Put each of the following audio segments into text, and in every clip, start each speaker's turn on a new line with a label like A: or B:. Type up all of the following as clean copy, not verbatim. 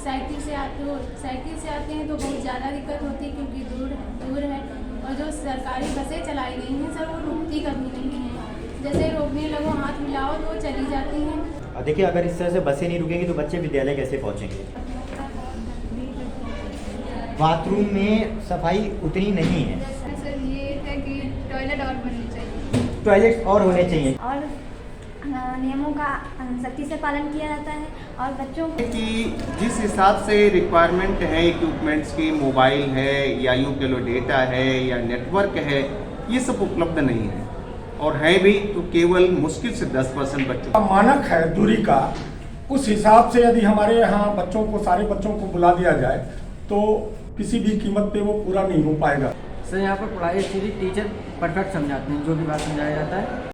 A: Cycle से आते हैं तो बहुत ज़्यादा दिक्कत होती है, क्योंकि दूर है। और जो सरकारी बसें चलाई गई हैं सर, वो रुकती कभी नहीं है। जैसे रोकने लगो, हाथ मिलाओ तो वो चली जाती हैं।
B: देखिए, अगर इस तरह से बसें नहीं रुकेंगी तो बच्चे विद्यालय कैसे पहुँचेंगे? बाथरूम में सफाई उतनी नहीं है।
A: सर ये है कि टॉयलेट और बननी चाहिए,
B: टॉयलेट्स और होने चाहिए,
C: और नियमों का सख्ती से पालन किया जाता है। और बच्चों
D: कि जिस हिसाब से रिक्वायरमेंट है इक्विपमेंट्स की, मोबाइल है या यूँ कह लो डेटा है या नेटवर्क है, ये सब उपलब्ध नहीं है, और है भी तो केवल मुश्किल से 10% बच्चों
E: का मानक है दूरी का। उस हिसाब से यदि हमारे यहाँ बच्चों को, सारे बच्चों को बुला दिया जाए तो किसी भी कीमत पे वो पूरा नहीं हो पाएगा।
F: सर यहाँ पर पढ़ाई अच्छी थी, टीचर परफेक्ट समझाते हैं, जो भी बात समझाया जाता है।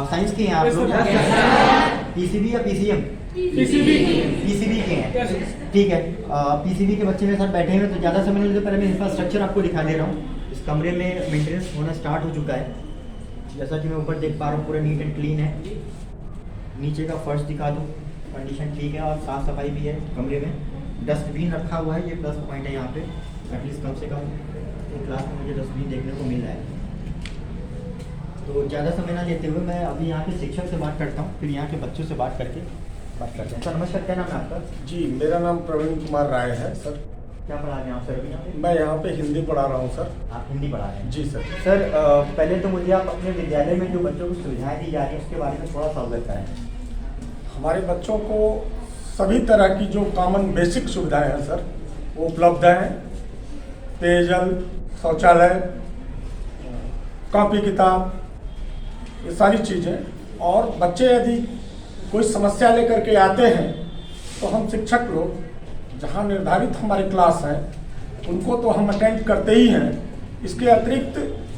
B: साइंस के हैं आप लोग? पीसीबी या पीसीएम? पीसीबी के हैं, ठीक है। पीसीबी के बच्चे मेरे साथ बैठे हुए, तो ज़्यादा समय नहीं लेते, पहले मैं इंफ्रास्ट्रक्चर आपको दिखा दे रहा हूँ। इस कमरे में मेंटेनेंस होना स्टार्ट हो चुका है, जैसा कि मैं ऊपर देख पा रहा हूँ, पूरा नीट एंड क्लीन है। नीचे का फर्श दिखा दूँ, कंडीशन ठीक है और साफ़ सफाई भी है कमरे में। डस्टबिन रखा हुआ है, ये प्लस पॉइंट है यहाँ पे, एटलीस्ट कम से कम क्लास में मुझे डस्टबिन देखने को मिल रहा है। तो ज़्यादा समय ना लेते हुए मैं अभी यहाँ के शिक्षक से बात करता हूँ, फिर यहाँ के बच्चों से बात करते हैं। सर नमस्कार, क्या नाम है आपका?
E: जी, मेरा नाम प्रवीण कुमार राय है सर।
B: क्या पढ़ा रहे हैं आप सर अभी यहाँ पे?
E: मैं यहाँ पे हिंदी पढ़ा रहा हूँ सर।
B: आप हिंदी पढ़ा रहे हैं?
E: जी सर।
B: सर पहले तो मुझे आप अपने विद्यालय में जो बच्चों को सुविधाएं दी जा रही हैं उसके बारे में थोड़ा सा अवगत कराएं।
E: हमारे बच्चों को सभी तरह की जो कॉमन बेसिक सुविधाएं हैं सर, वो उपलब्ध हैं। पेयजल, शौचालय, कॉपी किताब, ये सारी चीज़ें। और बच्चे यदि कोई समस्या लेकर के आते हैं तो हम शिक्षक लोग, जहाँ निर्धारित हमारे क्लास हैं, उनको तो हम अटेंड करते ही हैं। इसके अतिरिक्त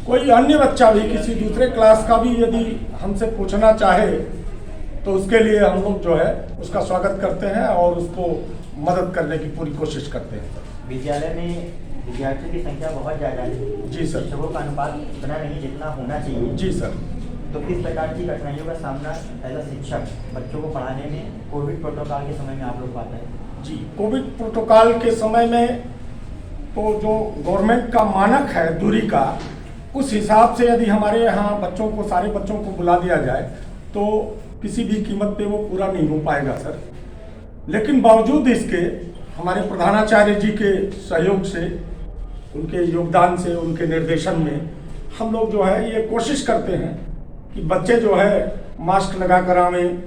E: कोई अन्य बच्चा भी किसी दूसरे क्लास का भी यदि हमसे पूछना चाहे तो उसके लिए हम लोग जो है उसका स्वागत करते हैं और उसको मदद करने की पूरी कोशिश करते हैं।
B: विद्यालय में विद्यार्थियों की संख्या बहुत ज़्यादा है।
E: जी सर।
B: शिक्षकों का अनुपात इतना नहीं जितना होना चाहिए।
E: जी सर।
B: तो किस प्रकार की कठिनाइयों का सामना एज अ शिक्षक बच्चों को पढ़ाने में कोविड प्रोटोकॉल के समय में आप लोग पाते हैं?
E: जी, कोविड प्रोटोकॉल के समय में तो जो गवर्नमेंट का मानक है दूरी का, उस हिसाब से यदि हमारे यहाँ बच्चों को, सारे बच्चों को बुला दिया जाए तो किसी भी कीमत पे वो पूरा नहीं हो पाएगा सर। लेकिन बावजूद इसके हमारे प्रधानाचार्य जी के सहयोग से, उनके योगदान से, उनके निर्देशन में हम लोग जो है ये कोशिश करते हैं कि बच्चे जो है मास्क लगा कर आवें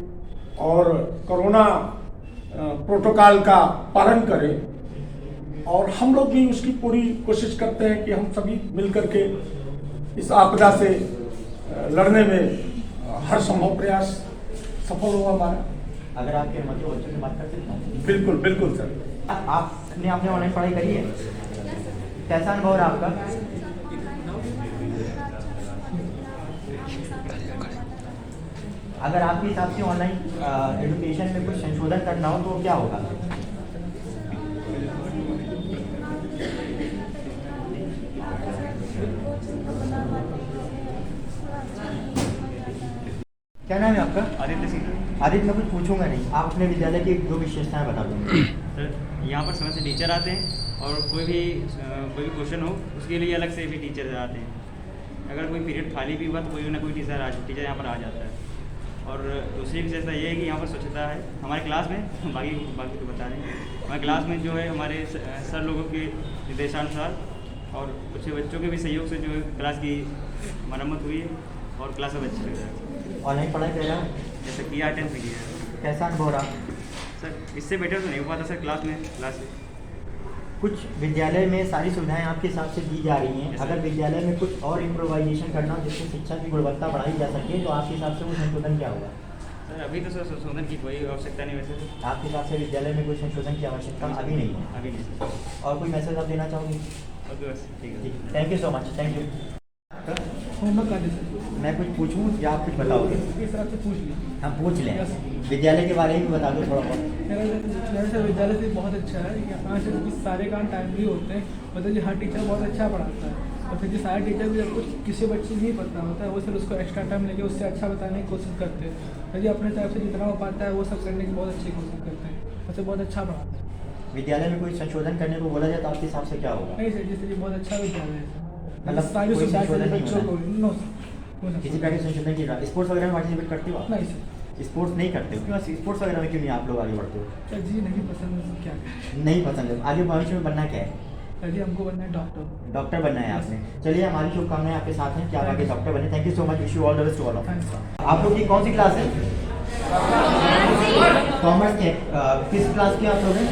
E: और कोरोना प्रोटोकॉल का पालन करें। और हम लोग भी उसकी पूरी कोशिश करते हैं कि हम सभी मिलकर के इस आपदा से लड़ने में हर संभव प्रयास सफल हो हमारा।
B: अगर आपके मतलब बच्चों से बात कर सकते हैं?
E: बिल्कुल बिल्कुल सर।
B: आपने ऑनलाइन पढ़ाई करी है, कैसा अनुभव रहा आपका? अगर आपके हिसाब से ऑनलाइन एजुकेशन में कुछ संशोधन करना हो तो क्या होगा? क्या नाम है आपका?
G: आदित्य सिंह।
B: आदित्य, मैं कुछ पूछूंगा नहीं, आप अपने विद्यालय की दो विशेषताएं बता दो।
G: सर यहाँ पर समय से टीचर आते हैं और कोई भी क्वेश्चन हो उसके लिए अलग से भी टीचर आते हैं। अगर कोई पीरियड खाली भी हुआ तो कोई ना कोई टीचर यहाँ पर आ जाता है। और दूसरी विशेषता ये है कि यहाँ पर स्वच्छता है हमारे क्लास में। बाकी तो बता रहे हैं, हमारे क्लास में जो है हमारे सर लोगों के निर्देशानुसार और कुछ बच्चों के भी सहयोग से जो है क्लास की मरम्मत हुई है और क्लास अब अच्छी लग रहा है।
B: ऑनलाइन पढ़ाई कर रहा हूँ,
G: जैसे किया अटेंड किया है।
B: कैसा अनुभव रहा?
G: सर इससे बेटर तो नहीं हो पाता सर क्लास में।
B: कुछ विद्यालय में सारी सुविधाएं आपके हिसाब से दी जा रही हैं, अगर विद्यालय में कुछ और इम्प्रोवाइजेशन करना हो जिससे शिक्षा की गुणवत्ता बढ़ाई जा सके तो आपके हिसाब से वो संशोधन क्या होगा?
G: सर अभी तो सर संशोधन की कोई आवश्यकता नहीं वैसे।
B: आपके हिसाब से विद्यालय में कोई संशोधन की आवश्यकता अभी नहीं है?
G: अभी नहीं।
B: और कोई मैसेज आप देना चाहोगे?
G: ओके बस ठीक है।
B: Thank you so much, thank you. मैं कुछ पूछूं या आप कुछ बताओगे?
H: पूछ लीजिए।
B: हम पूछ लें, विद्यालय के बारे में भी बता दो थोड़ा बहुत।
H: विद्यालय से बहुत अच्छा है, यहाँ से सारे काम टाइमली होते हैं। मतलब जी हर टीचर बहुत अच्छा पढ़ाता है। और फिर जो सारे टीचर भी जब कुछ किसी बच्चे नहीं पता होता है वो सिर्फ उसको एक्स्ट्रा टाइम लेके उससे अच्छा बताने की कोशिश करते हैं। यदि अपने तरफ से जितना हो पाता है वो सब करने की बहुत अच्छी कोशिश करते हैं, उससे बहुत अच्छा पढ़ाते हैं।
B: विद्यालय में कोई संशोधन करने को बोला जाए तो आपके हिसाब से क्या होगा?
H: नहीं सर, जैसे बहुत अच्छा विद्यालय है
B: मतलब
H: सारी
B: कोई
H: सुविधाएं
B: संशोधन नहीं
H: बच्चों को नो
B: किसी प्रकार के संशोधन की रहा? स्पोर्ट्स वगैरह में पार्टिसिपेट करते हो आप?
H: नहीं सर।
B: स्पोर्ट्स नहीं करते हो? क्यों स्पोर्ट्स वगैरह में क्यों नहीं आप लोग आगे बढ़ते हो?
H: सर जी नहीं पसंद है, क्या
B: नहीं पसंद है। आगे भविष्य में बनना क्या है?
H: सर जी हमको बनना है डॉक्टर।
B: डॉक्टर बनना है आपने। चलिए हमारी शुभकामनाएं आपके साथ हैं कि आप आगे डॉक्टर बने। Thank you so much, wish you all the best to all of. आप लोग की कौन सी क्लास है? कॉमर्स के। किस क्लास के आप लोग हैं?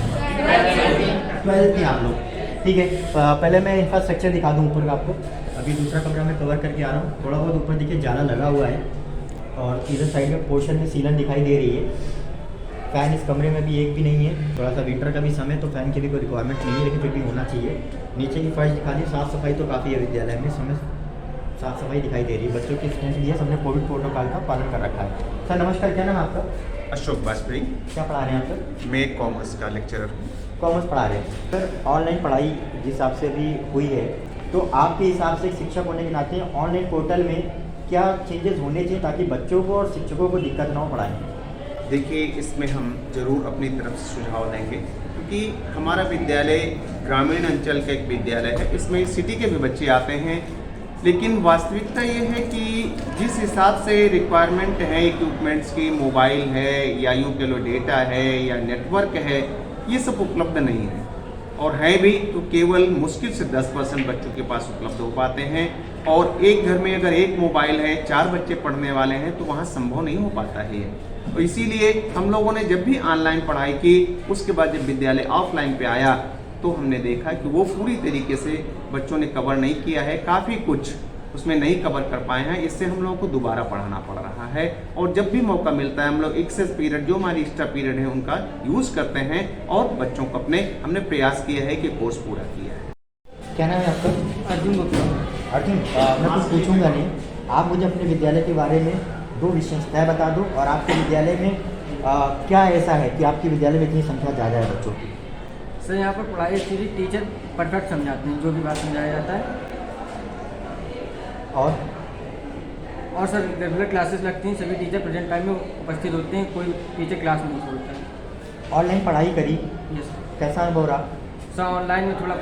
B: 12th के आप लोग। ठीक है, पहले मैं इंफ्रास्ट्रक्चर दिखा दूँ ऊपर का आपको। अभी दूसरा कमरा में कवर करके आ रहा हूँ। थोड़ा बहुत ऊपर देखिए जाला लगा हुआ है और इधर साइड में पोर्शन में सीलन दिखाई दे रही है। फ़ैन इस कमरे में भी एक भी नहीं है। थोड़ा सा विंटर का भी समय तो फ़ैन की भी कोई रिक्वायरमेंट नहीं है, लेकिन फिर भी होना चाहिए। नीचे की फर्श दिखा दी। साफ़ सफाई तो काफ़ी है विद्यालय में, समय साफ़ सफाई दिखाई दे रही है। बच्चों की स्ट्रेंथ भी है, सबने कोविड प्रोटोकॉल का पालन कर रखा है। सर नमस्कार, क्या नाम है आपका?
D: अशोक वाजपेयी।
B: क्या पढ़ा रहे हैं आप सर?
D: मैं कॉमर्स का लेक्चरर हूँ।
B: कॉमर्स पढ़ा रहे हैं सर। ऑनलाइन पढ़ाई जिस हिसाब से भी हुई है, तो आपके हिसाब से एक शिक्षक होने के नाते ऑनलाइन पोर्टल में क्या चेंजेस होने चाहिए ताकि बच्चों को और शिक्षकों को दिक्कत ना हो पढ़ाई में?
D: देखिए, इसमें हम ज़रूर अपनी तरफ से सुझाव देंगे, क्योंकि हमारा विद्यालय ग्रामीण अंचल का एक विद्यालय है। इसमें सिटी के भी बच्चे आते हैं, लेकिन वास्तविकता ये है कि जिस हिसाब से रिक्वायरमेंट है इक्विपमेंट्स की, मोबाइल है या यूँ कह लो डेटा है या नेटवर्क है, ये सब उपलब्ध नहीं है। और है भी तो केवल मुश्किल से 10% बच्चों के पास उपलब्ध हो पाते हैं। और एक घर में अगर एक मोबाइल है, 4 बच्चे पढ़ने वाले हैं, तो वहाँ संभव नहीं हो पाता है ये। तो इसीलिए हम लोगों ने जब भी ऑनलाइन पढ़ाई की, उसके बाद जब विद्यालय ऑफलाइन पे आया तो हमने देखा कि वो पूरी तरीके से बच्चों ने कवर नहीं किया है। काफ़ी कुछ उसमें नहीं कवर कर पाए हैं। इससे हम लोगों को दोबारा पढ़ाना पड़ रहा है। और जब भी मौका मिलता है हम लोग एक्सेस पीरियड, जो हमारी एक्स्ट्रा पीरियड है, उनका यूज़ करते हैं और बच्चों को हमने प्रयास किया है कि कोर्स पूरा किया है।
B: क्या नाम है आपका?
F: अर्जुन गुप्ता।
B: अर्जुन, मैं कुछ पूछूंगा नहीं, आप मुझे अपने विद्यालय के बारे में 2 विशेषताएं बता दो। और आपके विद्यालय में क्या ऐसा है कि आपके विद्यालय में इतनी संख्या ज़्यादा है बच्चों की?
F: सर यहाँ पर पढ़ाई अच्छी थी, टीचर परफेक्ट समझाते हैं, जो भी बात समझाया जाता है। और सर रेगुलर क्लासेस लगती हैं, सभी टीचर प्रेजेंट टाइम में उपस्थित होते हैं, कोई टीचर क्लास में नहीं छोड़ता है।
B: ऑनलाइन पढ़ाई करी,
F: यस सर।
B: कैसा अनुभव रहा?
F: सर ऑनलाइन में थोड़ा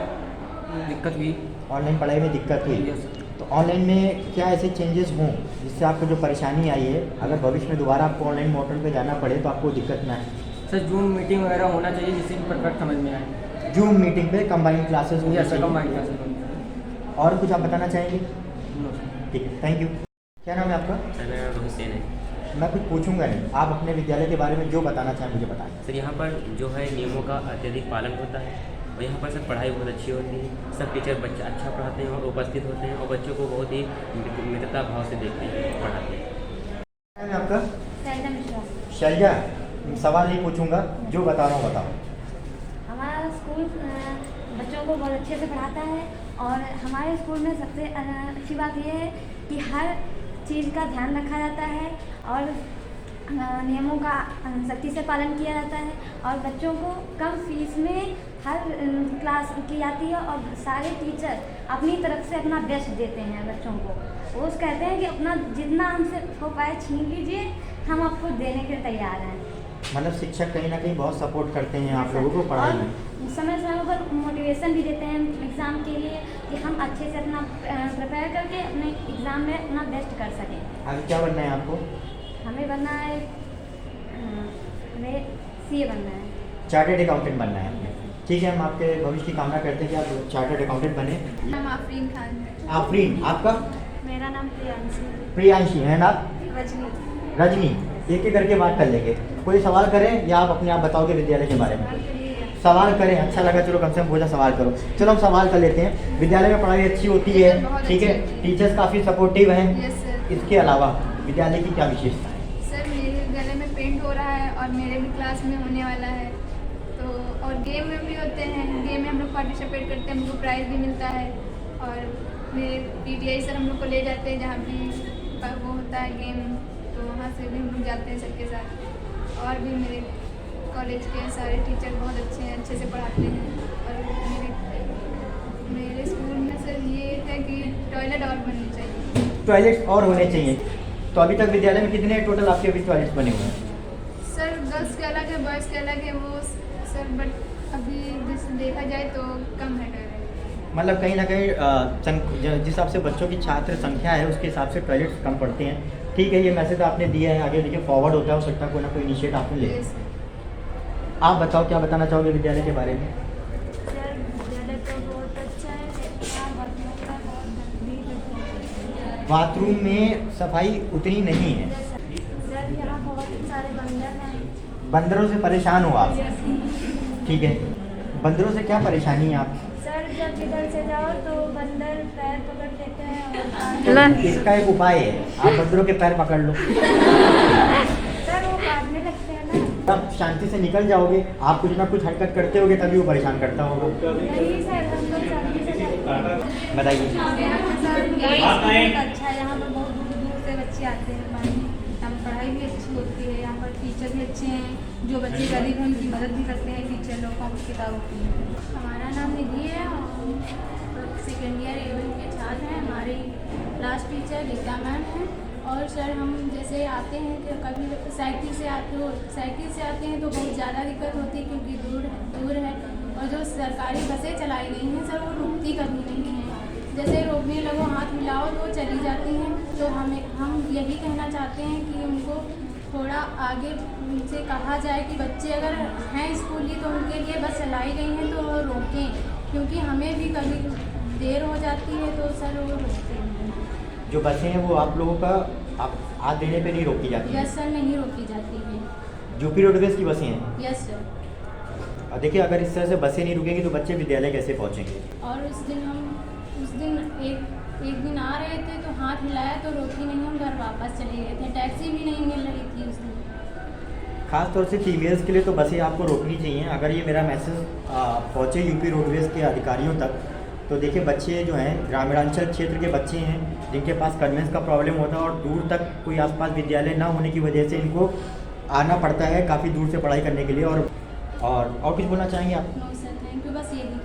F: दिक्कत हुई।
B: ऑनलाइन पढ़ाई में दिक्कत हुई,
F: यस सर।
B: तो ऑनलाइन में क्या ऐसे चेंजेस हों जिससे आपको जो परेशानी आई है, अगर भविष्य में दोबारा आपको ऑनलाइन मोड पे जाना पड़े तो आपको दिक्कत ना आए?
F: सर जूम मीटिंग वगैरह होना चाहिए जिससे कि परफेक्ट समझ में आए।
B: जूम मीटिंग पे कंबाइंड क्लासेस हो
F: यस सर,
B: जाए।
F: Combined classes.
B: और कुछ आप बताना चाहेंगे?
F: No sir.
B: ठीक है, थैंक यू। क्या नाम है आपका?
I: मेरा नाम हुसैन है।
B: मैं कुछ पूछूंगा नहीं, आप अपने विद्यालय के बारे में जो बताना चाहें मुझे बताएं।
I: सर यहाँ पर जो है नियमों का अत्यधिक पालन होता है और यहाँ पर सर पढ़ाई बहुत अच्छी होती है। सब टीचर बच्चा अच्छा पढ़ाते हैं और उपस्थित होते हैं और बच्चों को बहुत ही मित्रता भाव से देखते हैं, पढ़ाते हैं।
B: क्या नाम है आपका?
C: शैलजा मिश्रा।
B: शैलजा, सवाल नहीं पूछूंगा, जो बता रहा हूँ बताओ।
C: हमारा स्कूल बच्चों को बहुत अच्छे से पढ़ाता है और हमारे स्कूल में सबसे अच्छी बात यह है कि हर चीज़ का ध्यान रखा जाता है और नियमों का सख्ती से पालन किया जाता है और बच्चों को कम फीस में हर क्लास की जाती है और सारे टीचर अपनी तरफ से अपना बेस्ट देते हैं बच्चों को। वो कहते हैं कि अपना जितना हमसे हो पाए छीन लीजिए, हम आपको देने के तैयार हैं।
B: मतलब शिक्षक कहीं ना कहीं बहुत सपोर्ट करते हैं आप लोगों को पढ़ाई में।
C: समय समय पर मोटिवेशन भी देते हैं एग्ज़ाम के लिए कि हम अच्छे से अपना प्रिपेयर करके अपने एग्ज़ाम में अपना बेस्ट कर सकें।
B: आगे क्या बनना है आपको?
C: हमें बनना है, हमें CA बनना है।
B: चार्टर्ड अकाउंटेंट बनना है आपने। ठीक है, हम आपके भविष्य की कामना करते हैं कि आप चार्टर्ड अकाउंटेंट बने।
A: नाम आफरीन खान है।
B: आफरीन, आपका?
C: मेरा नाम प्रियांशी।
B: प्रियांशी है ना?
C: रजनी।
B: रजनी, एक एक करके बात कर लेंगे। कोई सवाल करें या आप अपने आप बताओगे विद्यालय के बारे में? सवाल करें, अच्छा लगा, चलो कम से कम पूछा सवाल करो। चलो हम सवाल कर लेते हैं। विद्यालय में पढ़ाई अच्छी होती है, ठीक है, टीचर्स काफ़ी सपोर्टिव हैं।
A: Yes sir.
B: इसके अलावा विद्यालय की क्या विशेषता है?
A: सर मेरे विद्यालय में पेंट हो रहा है और मेरे भी क्लास में होने वाला है, तो और गेम में भी होते हैं। गेम में हम लोग पार्टिसिपेट करते हैं, हमको प्राइज़ भी मिलता है। और मेरे PTI सर हम लोग को ले जाते हैं जहाँ भी वो होता है गेम, तो वहाँ से भी हम लोग जाते हैं सबके साथ। और भी मेरे कॉलेज के सारे टीचर बहुत अच्छे हैं, अच्छे से पढ़ाते हैं। और मेरे स्कूल में सर ये है कि टॉयलेट और बननी चाहिए।
B: टॉयलेट्स और होने चाहिए। तो अभी तक विद्यालय में कितने टोटल आपके अभी टॉयलेट्स बने हुए हैं?
A: सर गर्ल्स के अलग है, बॉयज़ के अलग है वो सर, बट अभी देखा जाए तो कम है टॉयलेट।
B: मतलब कहीं ना कहीं जिस हिसाब से बच्चों की छात्र संख्या है उसके हिसाब से टॉयलेट्स कम पड़ते हैं। ठीक है, ये मैसेज आपने दिया है, आगे देखिए फॉरवर्ड होता है, हो सकता है कोई ना कोई इनिशिएट आपने ले। आप बताओ क्या बताना चाहोगे विद्यालय के बारे में?
C: सर विद्यालय तो बहुत अच्छा है,
B: बाथरूम में सफाई उतनी नहीं है।
C: सर यहाँ बहुत सारे बंदर हैं।
B: बंदरों से परेशान हो आप? ठीक है, बंदरों से क्या परेशानी है आप?
C: सर जब इधर से जाओ तो बंदर पैर पकड़ लेते हैं और
B: इसका एक उपाय है, आप बंदरों के पैर पकड़ लो।
C: सर वो काटने लगते हैं ना।
B: तब शांति से निकल जाओगे। आप कुछ ना कुछ हरकत करते होगे तभी वो परेशान करता होगा।
C: नहीं सर, हम लोग शांति से जाते
B: बताइए।
C: अच्छा है, यहाँ पर बहुत दूर दूर से बच्चे आते हैं पढ़ने। यहाँ पर पढ़ाई भी अच्छी होती है, यहाँ पर टीचर भी अच्छे हैं, जो बच्चे गरीब हैं उनकी मदद भी करते हैं टीचर लोग कॉपी किताबों की। हमारा नाम निधि है और सेकेंड ईयर A1 के छात्र हैं। हमारे क्लास टीचर गीता मैम हैं। और सर हम जैसे आते हैं कि कभी साइकिल से आते हैं तो बहुत ज़्यादा दिक्कत होती है क्योंकि दूर है और जो सरकारी बसें चलाई गई हैं सर वो रुकती कभी नहीं है। जैसे रोकने लगो हाथ मिलाओ तो चली जाती हैं। तो हम यही कहना चाहते हैं कि उनको थोड़ा आगे उनसे कहा जाए कि बच्चे अगर हैं स्कूली तो उनके लिए बस चलाई गई हैं तो वो रोकें, क्योंकि हमें भी कभी देर हो जाती है तो सर वो रोकते हैं।
B: जो बसें हैं वो आप लोगों का आप हाथ देने पे नहीं रोकी जाती हैं?
A: यस सर, नहीं रोकी जाती है।
B: यूपी रोडवेज की बसें हैं?
A: Yes sir.
B: और देखिए अगर इस तरह से बसें नहीं रुकेंगी तो बच्चे विद्यालय कैसे पहुँचेंगे?
A: और उस दिन एक दिन आ रहे थे तो हाथ हिलाया तो रोकी नहीं, हम घर वापस चले गए थे। टैक्सी भी नहीं मिल रही थी उस दिन।
B: खास तौर से फीमेल्स के लिए तो बसें आपको रोकनी चाहिए। अगर ये मेरा मैसेज पहुँचे यूपी रोडवेज़ के अधिकारियों तक तो देखिए बच्चे जो हैं ग्रामीणांचल क्षेत्र के बच्चे हैं जिनके पास कन्वेंस का प्रॉब्लम होता है और दूर तक कोई आसपास विद्यालय ना होने की वजह से इनको आना पड़ता है काफ़ी दूर से पढ़ाई करने के लिए। और कुछ बोलना चाहेंगे आप?
A: नो सर, थैंक यू, बस यही।